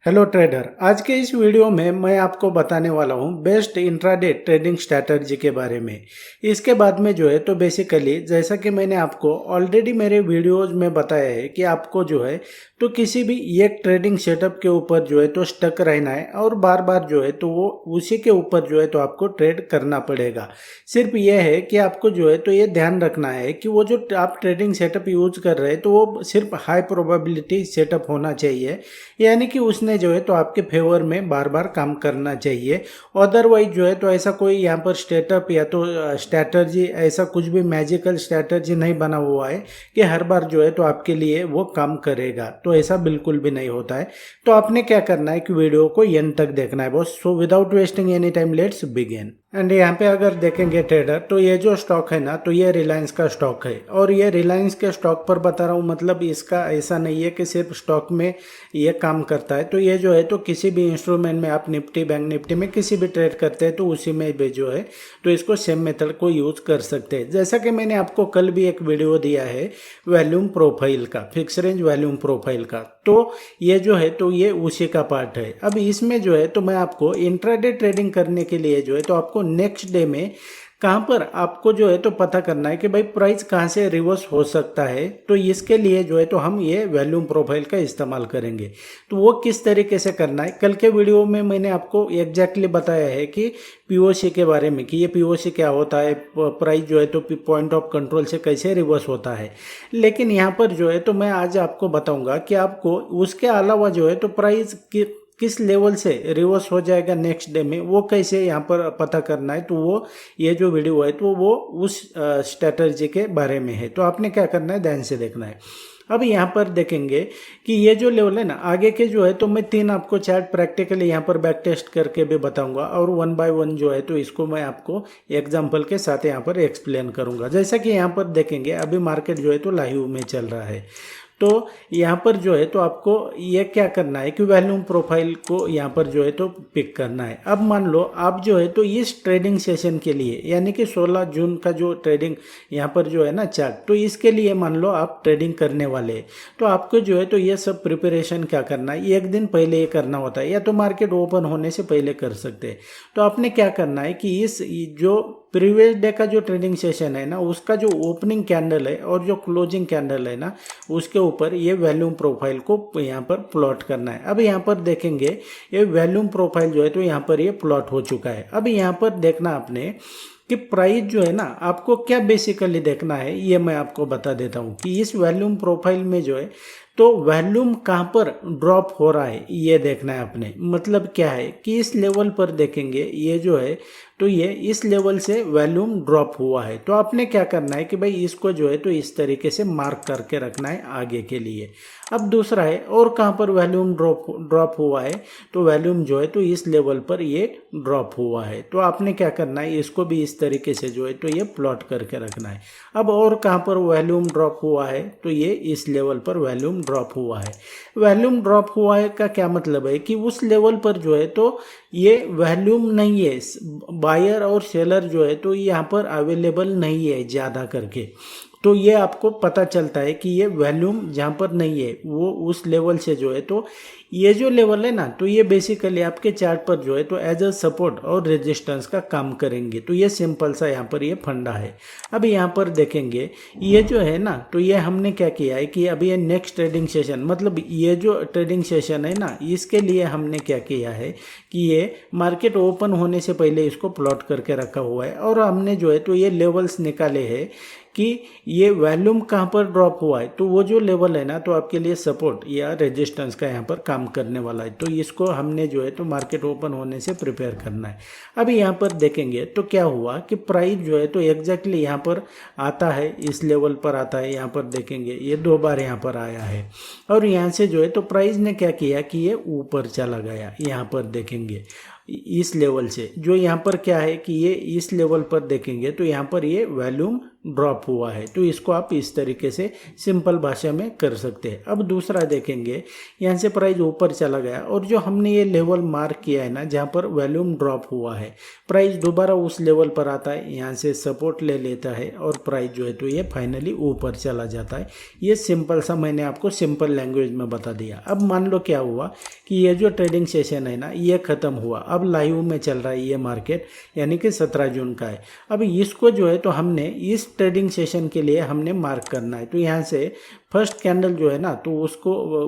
Hello trader, आज के इस वीडियो में मैं आपको बताने वाला हूं बेस्ट इंट्राडे ट्रेडिंग स्ट्रैटेजी के बारे में। इसके बाद में जो है तो बेसिकली जैसा कि मैंने आपको ऑलरेडी मेरे वीडियोज में बताया है कि आपको जो है तो किसी भी एक ट्रेडिंग सेटअप के ऊपर जो है तो स्टक रहना है और बार बार जो है तो वो उसी के ऊपर जो है तो आपको ट्रेड करना पड़ेगा। सिर्फ ये है कि आपको जो है तो ये ध्यान रखना है कि वो जो आप ट्रेडिंग सेटअप यूज कर रहे हैं तो वो सिर्फ हाई प्रोबेबिलिटी सेटअप होना चाहिए, यानी कि उसने जो है तो आपके फेवर में बार बार काम करना चाहिए। अदरवाइज जो है तो ऐसा कोई यहाँ पर स्टेटअप या तो स्ट्रैटेजी ऐसा कुछ भी मैजिकल स्ट्रैटेजी नहीं बना हुआ है कि हर बार जो है तो आपके लिए वो काम करेगा, तो ऐसा बिल्कुल भी नहीं होता है। तो आपने क्या करना है कि वीडियो को एंड तक देखना है boss. So without wasting any time let's begin. And यहाँ पे अगर देखेंगे ट्रेडर तो ये जो स्टॉक है ना तो ये रिलायंस का स्टॉक है, और ये रिलायंस के स्टॉक पर बता रहा हूँ, मतलब इसका ऐसा नहीं है कि सिर्फ स्टॉक में ये काम करता है। तो ये जो है तो किसी भी इंस्ट्रूमेंट में आप निफ्टी बैंक निफ्टी में किसी भी ट्रेड करते हैं तो उसी में भी जो है तो इसको सेम मेथड को यूज कर सकते हैं। जैसा कि मैंने आपको कल भी एक वीडियो दिया है वॉल्यूम प्रोफाइल का, फिक्स रेंज वॉल्यूम प्रोफाइल का, तो ये जो है तो ये उसी का पार्ट है। अब इसमें जो है तो मैं आपको इंट्राडे ट्रेडिंग करने के लिए जो है तो आपको नेक्स्ट डे में कहाँ पर आपको जो है तो पता करना है कि भाई प्राइस कहाँ से रिवर्स हो सकता है, तो इसके लिए जो है तो हम ये वॉल्यूम प्रोफाइल का इस्तेमाल करेंगे। तो वो किस तरीके से करना है, कल के वीडियो में मैंने आपको एग्जैक्टली बताया है कि पीओसी के बारे में कि ये पीओसी क्या होता है, प्राइस जो है तो पॉइंट ऑफ कंट्रोल से कैसे रिवर्स होता है। लेकिन यहाँ पर जो है तो मैं आज आपको बताऊंगा कि आपको उसके अलावा जो है तो प्राइस की किस लेवल से रिवर्स हो जाएगा नेक्स्ट डे में, वो कैसे यहाँ पर पता करना है। तो वो ये जो वीडियो है तो वो उस स्ट्रैटेजी के बारे में है। तो आपने क्या करना है, ध्यान से देखना है। अब यहाँ पर देखेंगे कि ये जो लेवल है ना आगे के जो है तो मैं 3 आपको चार्ट प्रैक्टिकली यहाँ पर बैक टेस्ट करके भी बताऊंगा, और 1 बाय 1 जो है तो इसको मैं आपको एग्जांपल के साथ यहाँ पर एक्सप्लेन करूंगा। जैसा कि यहाँ पर देखेंगे अभी मार्केट जो है तो लाइव में चल रहा है। तो यहाँ पर जो है तो आपको ये क्या करना है कि वॉल्यूम प्रोफाइल को यहाँ पर जो है तो पिक करना है। अब मान लो आप जो है तो इस ट्रेडिंग सेशन के लिए, यानी कि 16 जून का जो ट्रेडिंग यहाँ पर जो है ना चार्ट, तो इसके लिए मान लो आप ट्रेडिंग करने वाले हैं, तो आपको जो है तो ये सब प्रिपरेशन क्या करना है, एक दिन पहले ये करना होता है, या तो मार्केट ओपन होने से पहले कर सकते हैं। तो आपने क्या करना है कि इस जो प्रीवियस डे का जो ट्रेडिंग सेशन है ना उसका जो ओपनिंग कैंडल है और जो क्लोजिंग कैंडल है ना उसके ऊपर ये वॉल्यूम प्रोफाइल को यहाँ पर प्लॉट करना है। अब यहाँ पर देखेंगे ये वॉल्यूम प्रोफाइल जो है तो यहाँ पर ये प्लॉट हो चुका है। अब यहाँ पर देखना आपने कि प्राइस जो है ना आपको क्या बेसिकली देखना है, ये मैं आपको बता देता हूँ कि इस वॉल्यूम प्रोफाइल में जो है तो वॉल्यूम कहाँ पर ड्रॉप हो रहा है ये देखना है आपने। मतलब क्या है कि इस लेवल पर देखेंगे ये जो है तो ये इस लेवल से वॉल्यूम ड्रॉप हुआ है। तो आपने क्या करना है कि भाई इसको जो है तो इस तरीके से मार्क करके रखना है आगे के लिए। अब दूसरा है और कहाँ पर वॉल्यूम ड्रॉप हुआ है, तो वॉल्यूम जो है तो इस लेवल पर ये ड्रॉप हुआ है। तो आपने क्या करना है, इसको भी इस तरीके से जो है तो ये प्लॉट करके रखना है। अब और कहाँ पर वॉल्यूम ड्रॉप हुआ है, तो ये इस लेवल पर वॉल्यूम ड्रॉप हुआ है। वॉल्यूम ड्रॉप हुआ है का क्या मतलब है कि उस लेवल पर जो है तो ये वॉल्यूम नहीं है, बायर और सेलर जो है तो यहाँ पर अवेलेबल नहीं है ज़्यादा करके। तो ये आपको पता चलता है कि ये वॉल्यूम जहाँ पर नहीं है वो उस लेवल से जो है तो ये जो लेवल है ना तो ये बेसिकली आपके चार्ट पर जो है तो एज अ सपोर्ट और रेजिस्टेंस का काम करेंगे। तो ये सिंपल सा यहाँ पर ये फंडा है। अब यहाँ पर देखेंगे ये जो है ना तो ये हमने क्या किया है कि अभी ये नेक्स्ट ट्रेडिंग सेशन, मतलब ये जो ट्रेडिंग सेशन है ना इसके लिए हमने क्या किया है कि ये मार्केट ओपन होने से पहले इसको प्लॉट करके रखा हुआ है, और हमने जो है तो ये लेवल्स निकाले हैं कि ये वॉल्यूम कहाँ पर ड्रॉप हुआ है, तो वो जो लेवल है ना तो आपके लिए सपोर्ट या रेजिस्टेंस का यहाँ पर काम करने वाला है। तो इसको हमने जो है तो मार्केट ओपन होने से प्रिपेयर करना है। अभी यहाँ पर देखेंगे तो क्या हुआ कि प्राइस जो है तो एग्जैक्टली यहाँ पर आता है, इस लेवल पर आता है। यहाँ पर देखेंगे ये 2 बार यहाँ पर आया है, और यहाँ से जो है तो प्राइस ने क्या किया कि ये ऊपर चला गया। यहाँ पर देखेंगे इस लेवल से जो यहाँ पर क्या है कि ये इस लेवल पर देखेंगे तो यहाँ पर ये वॉल्यूम ड्रॉप हुआ है। तो इसको आप इस तरीके से सिंपल भाषा में कर सकते हैं। अब दूसरा देखेंगे, यहाँ से प्राइस ऊपर चला गया और जो हमने ये लेवल मार्क किया है ना, जहाँ पर वॉल्यूम ड्रॉप हुआ है, प्राइस दोबारा उस लेवल पर आता है, यहाँ से सपोर्ट ले लेता है और प्राइस जो है तो ये फाइनली ऊपर चला जाता है। ये सिंपल सा मैंने आपको सिंपल लैंग्वेज में बता दिया। अब मान लो क्या हुआ कि ये जो ट्रेडिंग सेशन है ना, ये ख़त्म हुआ, अब लाइव में चल रहा है ये मार्केट, यानी कि 17 जून का है। अब इसको जो है तो हमने इस ट्रेडिंग सेशन के लिए हमने मार्क करना है। तो यहाँ से फर्स्ट कैंडल जो है ना, तो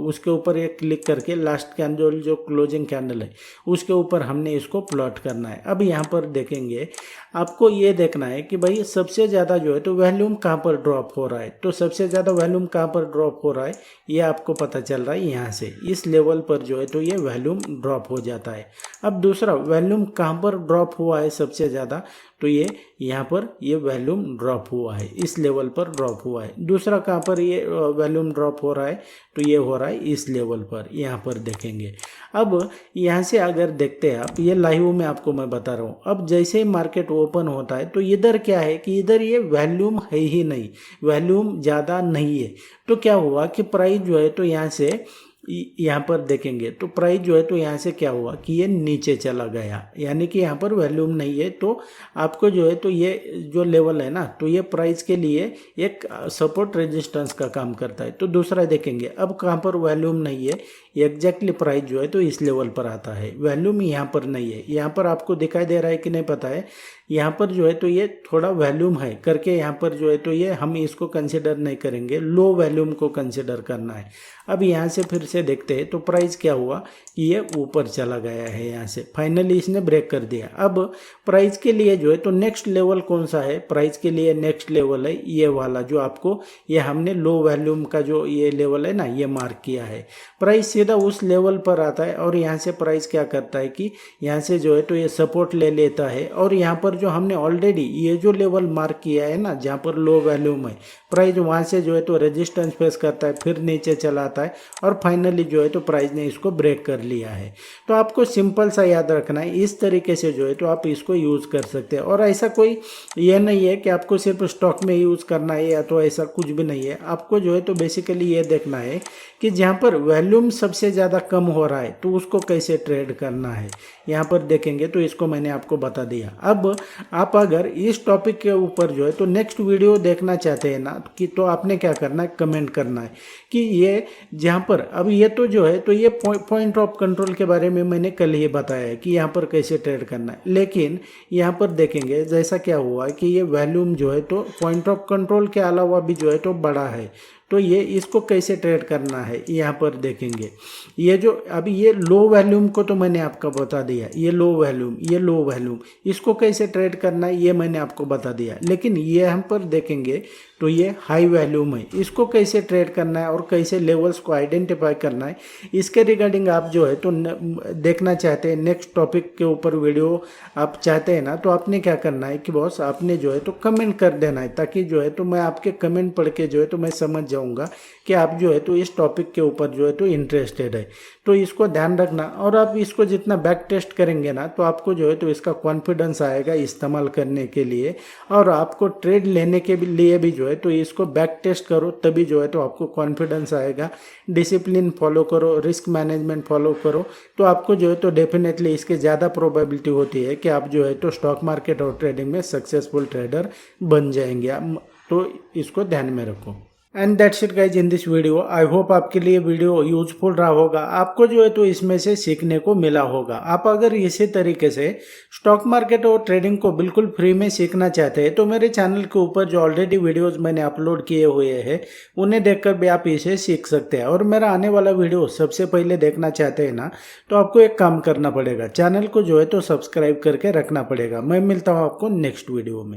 उसके ऊपर एक क्लिक करके लास्ट कैंडल जो क्लोजिंग कैंडल है उसके ऊपर हमने इसको प्लॉट करना है। अब यहाँ पर देखेंगे, आपको ये देखना है कि भाई सबसे ज़्यादा जो है तो वॉल्यूम कहाँ पर ड्रॉप हो रहा है। तो सबसे ज़्यादा वॉल्यूम कहाँ पर ड्रॉप हो रहा है ये आपको पता चल रहा है, यहाँ से इस लेवल पर जो है तो ये वॉल्यूम ड्रॉप हो जाता है। अब दूसरा वॉल्यूम कहाँ पर ड्रॉप हुआ है सबसे ज़्यादा, तो ये यहाँ पर ये वॉल्यूम ड्रॉप हुआ है, इस लेवल पर ड्रॉप हुआ है। दूसरा कहाँ पर ये वॉल्यूम ड्रॉप हो रहा है, तो ये हो रहा है इस लेवल पर, यहाँ पर देखेंगे। अब यहाँ से अगर देखते हैं आप, ये लाइव में आपको मैं बता रहा हूँ। अब जैसे ही मार्केट ओपन होता है तो इधर क्या है कि इधर ये वॉल्यूम है ही नहीं, वॉल्यूम ज़्यादा नहीं है। तो क्या हुआ कि प्राइस जो है तो यहाँ से यहाँ पर देखेंगे तो प्राइस जो है तो यहाँ से क्या हुआ कि ये नीचे चला गया, यानी कि यहाँ पर वॉल्यूम नहीं है। तो आपको जो है तो ये जो लेवल है ना, तो ये प्राइस के लिए एक सपोर्ट रेजिस्टेंस का काम करता है। तो दूसरा देखेंगे, अब कहाँ पर वॉल्यूम नहीं है, एग्जैक्टली प्राइस जो है तो इस लेवल पर आता है, वॉल्यूम यहाँ पर नहीं है। यहाँ पर आपको दिखाई दे रहा है कि नहीं पता है, यहाँ पर जो है तो ये थोड़ा वॉल्यूम है करके यहाँ पर जो है तो ये हम इसको कंसिडर नहीं करेंगे, लो वॉल्यूम को कंसिडर करना है। अब यहाँ से फिर से देखते हैं तो प्राइस क्या हुआ कि ये ऊपर चला गया है, यहाँ से फाइनली इसने ब्रेक कर दिया। अब प्राइस के लिए जो है तो नेक्स्ट लेवल कौन सा है, प्राइस के लिए नेक्स्ट लेवल है ये वाला, जो आपको ये हमने लो वॉल्यूम का जो ये लेवल है ना, ये मार्क किया है। प्राइस सीधा उस लेवल पर आता है और यहाँ से प्राइस क्या करता है कि यहाँ से जो है तो ये सपोर्ट ले लेता है और यहाँ पर जो हमने ऑलरेडी ये जो लेवल मार्क किया है ना, जहाँ पर लो वॉल्यूम है, प्राइस वहाँ से जो है तो रेजिस्टेंस फेस करता है, फिर नीचे चला आता है और फाइनली जो है तो प्राइस ने इसको ब्रेक कर लिया है। तो आपको सिंपल सा याद रखना है, इस तरीके से जो है तो आप इसको यूज़ कर सकते हैं। और ऐसा कोई ये नहीं है कि आपको सिर्फ स्टॉक में यूज़ करना है या तो ऐसा कुछ भी नहीं है। आपको जो है तो बेसिकली ये देखना है कि जहाँ पर वॉल्यूम सबसे ज़्यादा कम हो रहा है तो उसको कैसे ट्रेड करना है। यहाँ पर देखेंगे तो इसको मैंने आपको बता दिया। अब आप अगर इस टॉपिक के ऊपर जो है तो नेक्स्ट वीडियो देखना चाहते हैं ना कि, तो आपने क्या करना है, कमेंट करना है कि ये जहाँ पर अब ये तो जो है तो ये पॉइंट ऑफ कंट्रोल के बारे में मैंने कल ही बताया है कि यहाँ पर कैसे ट्रेड करना है। लेकिन यहाँ पर देखेंगे जैसा क्या हुआ कि ये वॉल्यूम जो है तो पॉइंट ऑफ कंट्रोल के अलावा भी जो है तो बड़ा है, तो ये इसको कैसे ट्रेड करना है यहाँ पर देखेंगे। ये जो अभी ये लो वॉल्यूम को तो मैंने आपको बता दिया, ये लो वॉल्यूम इसको कैसे ट्रेड करना है ये मैंने आपको बता दिया। लेकिन ये हम पर देखेंगे तो ये हाई वॉल्यूम है, इसको कैसे ट्रेड करना है और कैसे लेवल्स को आइडेंटिफाई करना है, इसके रिगार्डिंग आप जो है तो देखना चाहते हैं, नेक्स्ट टॉपिक के ऊपर वीडियो आप चाहते हैं ना, तो आपने क्या करना है कि बॉस आपने जो है तो कमेंट कर देना है, ताकि जो है तो मैं आपके कमेंट पढ़ के जो है तो मैं समझ जाऊंगा कि आप जो है तो इस टॉपिक के ऊपर जो है तो इंटरेस्टेड है। तो इसको ध्यान रखना, और आप इसको जितना बैक टेस्ट करेंगे ना तो आपको जो है तो इसका कॉन्फिडेंस आएगा इस्तेमाल करने के लिए, और आपको ट्रेड लेने के लिए भी जो है तो इसको बैक टेस्ट करो, तभी जो है तो आपको कॉन्फिडेंस आएगा। डिसिप्लिन फॉलो करो, रिस्क मैनेजमेंट फॉलो करो, तो आपको जो है तो डेफिनेटली इसके ज़्यादा प्रोबेबिलिटी होती है कि आप जो है तो स्टॉक मार्केट और ट्रेडिंग में सक्सेसफुल ट्रेडर बन जाएंगे। तो इसको ध्यान में रखो। And that's it guys in this video. I hope आपके लिए वीडियो यूजफुल रहा होगा, आपको जो है तो इसमें से सीखने को मिला होगा। आप अगर इसी तरीके से स्टॉक मार्केट और ट्रेडिंग को बिल्कुल फ्री में सीखना चाहते हैं तो मेरे चैनल के ऊपर जो ऑलरेडी वीडियोस मैंने अपलोड किए हुए हैं उन्हें देखकर भी आप इसे सीख सकते हैं। और मेरा आने वाला वीडियो सबसे पहले देखना चाहते हैं ना, तो आपको एक काम करना पड़ेगा, चैनल को जो है तो सब्सक्राइब करके रखना पड़ेगा। मैं मिलता हूँ आपको नेक्स्ट वीडियो में।